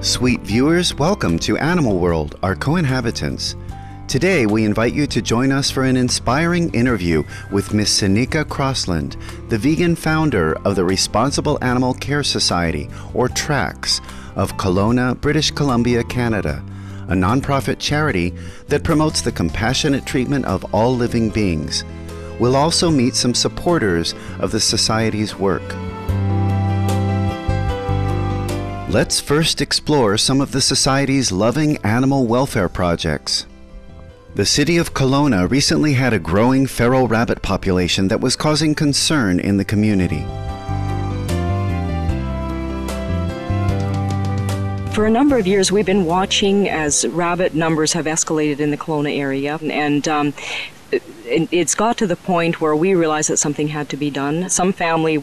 Sweet viewers, welcome to Animal World, our co-inhabitants. Today, we invite you to join us for an inspiring interview with Miss Sinikka Crosland, the vegan founder of the Responsible Animal Care Society, or TRACS, of Kelowna, British Columbia, Canada, a nonprofit charity that promotes the compassionate treatment of all living beings. We'll also meet some supporters of the Society's work. Let's first explore some of the Society's loving animal welfare projects. The city of Kelowna recently had a growing feral rabbit population that was causing concern in the community. For a number of years, we've been watching as rabbit numbers have escalated in the Kelowna area, and it's got to the point where we realized that something had to be done. Some family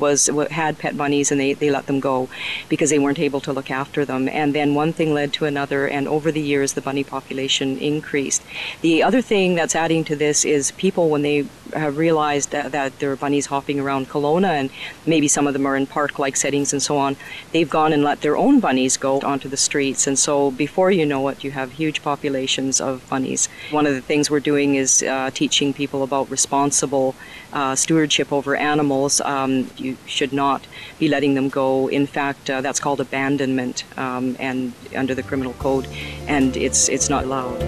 had pet bunnies and they let them go because they weren't able to look after them. And then one thing led to another, and over the years the bunny population increased. The other thing that's adding to this is people, when they have realized that there are bunnies hopping around Kelowna, and maybe some of them are in park-like settings and so on, they've gone and let their own bunnies go onto the streets. And so before you know it, you have huge populations of bunnies. One of the things we're doing is teaching people about responsible stewardship over animals. You should not be letting them go. In fact, that's called abandonment and under the criminal code, and it's not allowed.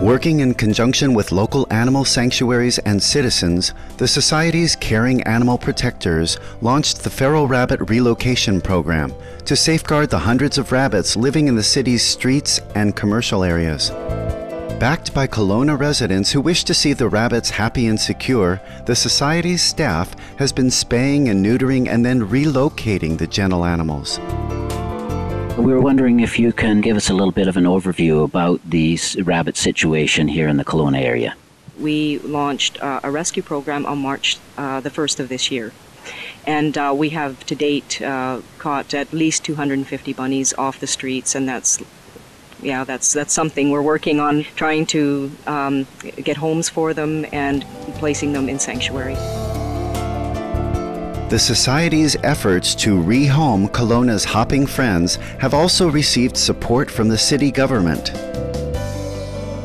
Working in conjunction with local animal sanctuaries and citizens, the Society's Caring Animal Protectors launched the Feral Rabbit Relocation Program to safeguard the hundreds of rabbits living in the city's streets and commercial areas. Backed by Kelowna residents who wish to see the rabbits happy and secure, the Society's staff has been spaying and neutering and then relocating the gentle animals. We were wondering if you can give us a little bit of an overview about the rabbit situation here in the Kelowna area. We launched a rescue program on March the 1st of this year. And we have to date caught at least 250 bunnies off the streets, and that's something we're working on, trying to get homes for them and placing them in sanctuary. The Society's efforts to rehome Kelowna's hopping friends have also received support from the city government.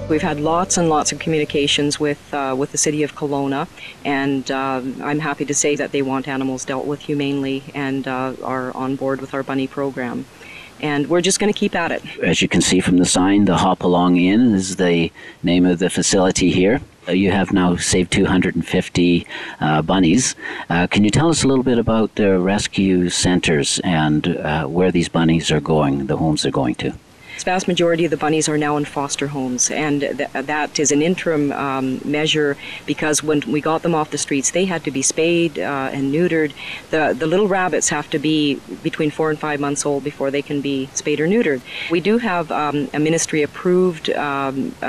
We've had lots and lots of communications with the city of Kelowna, and I'm happy to say that they want animals dealt with humanely and are on board with our bunny program. And we're just going to keep at it. As you can see from the sign, the Hop Along Inn is the name of the facility here. You have now saved 250 bunnies. Can you tell us a little bit about the rescue centers and where these bunnies are going, the homes they're going to? The vast majority of the bunnies are now in foster homes, and that is an interim measure, because when we got them off the streets, they had to be spayed and neutered. The little rabbits have to be between 4 and 5 months old before they can be spayed or neutered. We do have a ministry-approved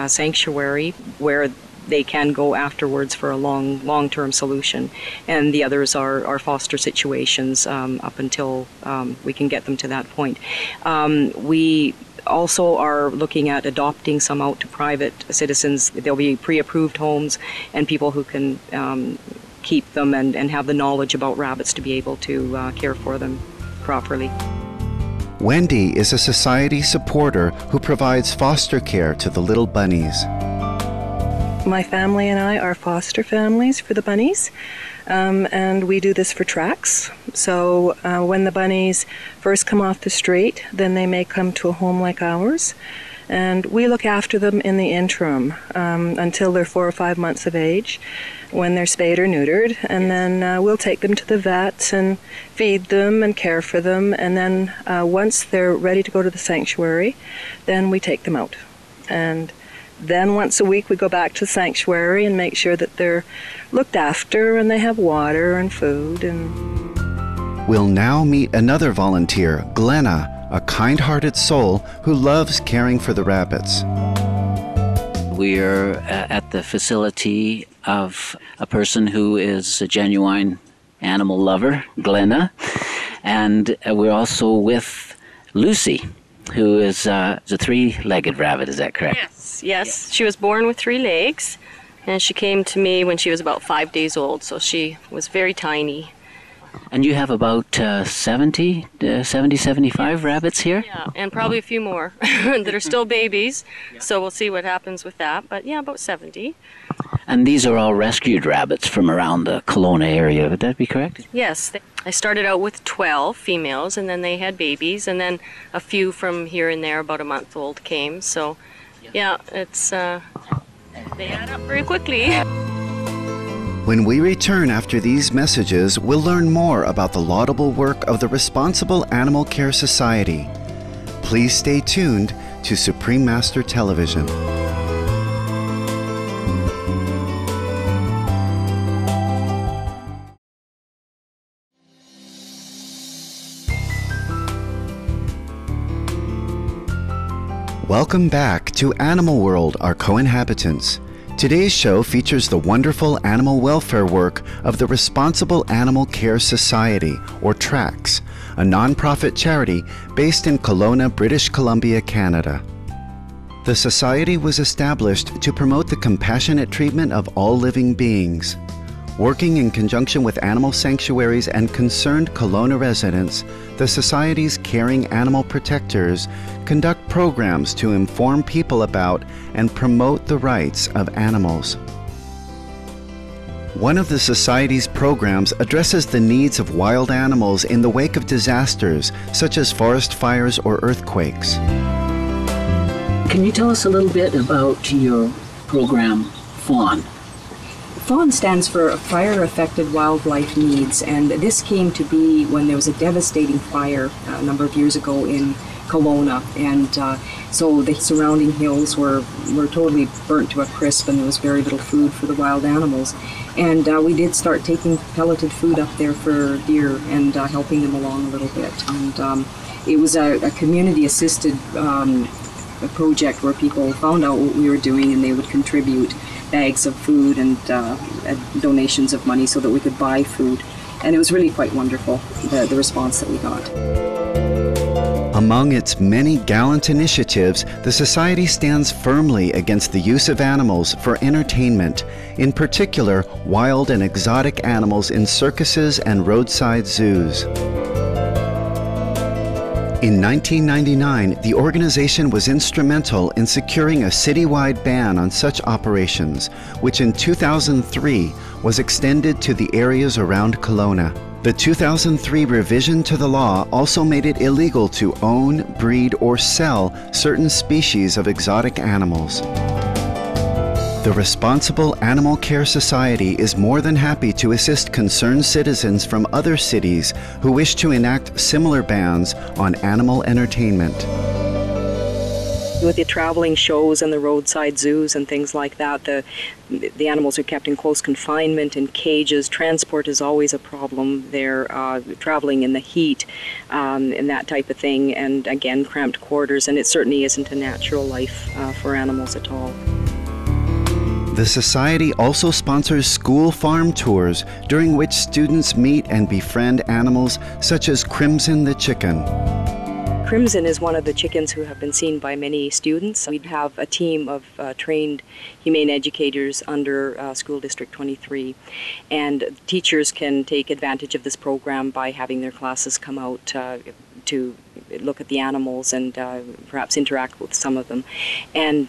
sanctuary where they can go afterwards for a long-term solution, and the others are foster situations up until we can get them to that point. We also are looking at adopting some out to private citizens. There'll be pre-approved homes and people who can keep them and have the knowledge about rabbits to be able to care for them properly. Wendy is a Society supporter who provides foster care to the little bunnies. My family and I are foster families for the bunnies, and we do this for TRACS. So when the bunnies first come off the street, then they may come to a home like ours, and we look after them in the interim until they're 4 or 5 months of age, when they're spayed or neutered, and then we'll take them to the vet and feed them and care for them, and then once they're ready to go to the sanctuary, then we take them out. And then once a week we go back to the sanctuary and make sure that they're looked after and they have water and food. And we'll now meet another volunteer, Glenna, a kind-hearted soul who loves caring for the rabbits. We're at the facility of a person who is a genuine animal lover, Glenna, and we're also with Lucy, who is a 3-legged rabbit. Is that correct? Yes. She was born with 3 legs, and she came to me when she was about 5 days old, so she was very tiny. And you have about 75 rabbits here? Yeah, and probably a few more that are still babies. So we'll see what happens with that. But yeah, about 70. And these are all rescued rabbits from around the Kelowna area. Would that be correct? Yes. I started out with 12 females, and then they had babies, and then a few from here and there, about a month old, came. So yeah, it's they add up very quickly. When we return after these messages, we'll learn more about the laudable work of the Responsible Animal Care Society. Please stay tuned to Supreme Master Television. Welcome back to Animal World, our co-inhabitants. Today's show features the wonderful animal welfare work of the Responsible Animal Care Society, or TRACS, a non-profit charity based in Kelowna, British Columbia, Canada. The society was established to promote the compassionate treatment of all living beings. Working in conjunction with animal sanctuaries and concerned Kelowna residents, the Society's caring animal protectors conduct programs to inform people about and promote the rights of animals. One of the Society's programs addresses the needs of wild animals in the wake of disasters, such as forest fires or earthquakes. Can you tell us a little bit about your program, FAWN? FAWN stands for Fire Affected Wildlife Needs, and this came to be when there was a devastating fire a number of years ago in Kelowna, and so the surrounding hills were totally burnt to a crisp, and there was very little food for the wild animals. And we did start taking pelleted food up there for deer and helping them along a little bit. And it was a community-assisted project where people found out what we were doing, and they would contribute bags of food and donations of money so that we could buy food. And it was really quite wonderful, the response that we got. Among its many gallant initiatives, the Society stands firmly against the use of animals for entertainment, in particular wild and exotic animals in circuses and roadside zoos. In 1999, the organization was instrumental in securing a citywide ban on such operations, which in 2003 was extended to the areas around Kelowna. The 2003 revision to the law also made it illegal to own, breed, or sell certain species of exotic animals. The Responsible Animal Care Society is more than happy to assist concerned citizens from other cities who wish to enact similar bans on animal entertainment. With the traveling shows and the roadside zoos and things like that, the animals are kept in close confinement in cages. Transport is always a problem. They're traveling in the heat and that type of thing, and again, cramped quarters, and it certainly isn't a natural life for animals at all. The Society also sponsors school farm tours, during which students meet and befriend animals such as Crimson the chicken. Crimson is one of the chickens who have been seen by many students. We have a team of trained humane educators under School District 23, and teachers can take advantage of this program by having their classes come out to look at the animals and perhaps interact with some of them. And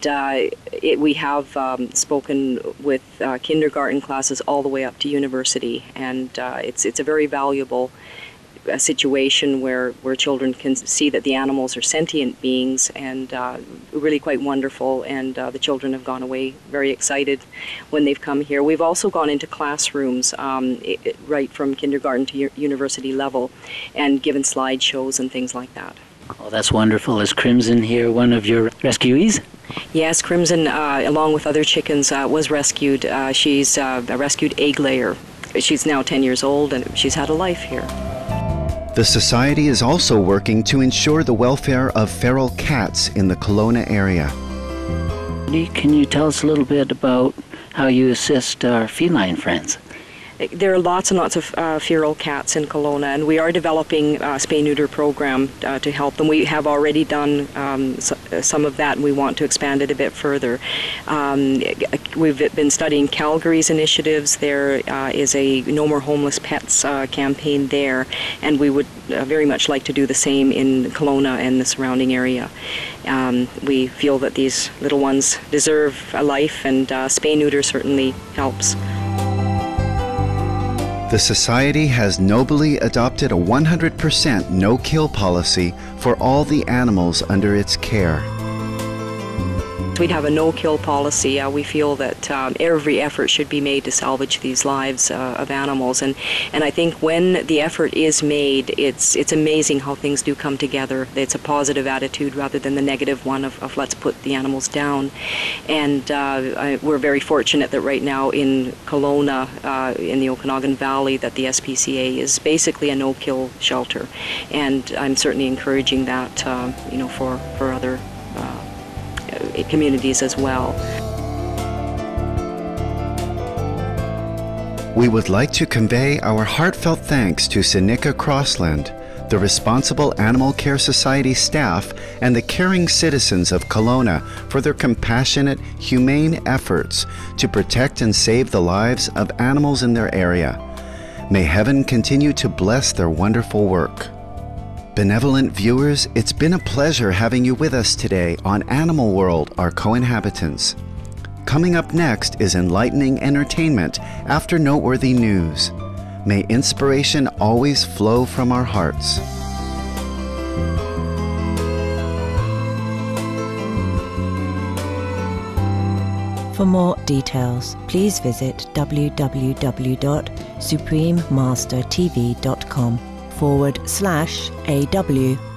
we have spoken with kindergarten classes all the way up to university, and it's a very valuable situation where children can see that the animals are sentient beings, and really quite wonderful, and the children have gone away very excited when they've come here. We've also gone into classrooms right from kindergarten to university level and given slideshows and things like that. Oh, that's wonderful. Is Crimson here one of your rescuees? Yes, Crimson, along with other chickens, was rescued. She's a rescued egg layer. She's now 10 years old, and she's had a life here. The Society is also working to ensure the welfare of feral cats in the Kelowna area. Can you tell us a little bit about how you assist our feline friends? There are lots and lots of feral cats in Kelowna, and we are developing a spay-neuter program to help them. We have already done some of that, and we want to expand it a bit further. We've been studying Calgary's initiatives. There is a No More Homeless Pets campaign there, and we would very much like to do the same in Kelowna and the surrounding area. We feel that these little ones deserve a life, and spay-neuter certainly helps. The Society has nobly adopted a 100% no-kill policy for all the animals under its care. We'd have a no-kill policy. We feel that every effort should be made to salvage these lives of animals, and I think when the effort is made, it's amazing how things do come together. It's a positive attitude rather than the negative one of let's put the animals down. And we're very fortunate that right now in Kelowna, in the Okanagan Valley, that the SPCA is basically a no-kill shelter, and I'm certainly encouraging that for other communities as well. We would like to convey our heartfelt thanks to Sinikka Crosland, the Responsible Animal Care Society staff, and the caring citizens of Kelowna for their compassionate, humane efforts to protect and save the lives of animals in their area. May heaven continue to bless their wonderful work. Benevolent viewers, it's been a pleasure having you with us today on Animal World, Our Co-Inhabitants. Coming up next is enlightening entertainment after noteworthy news. May inspiration always flow from our hearts. For more details, please visit www.suprememastertv.com/AW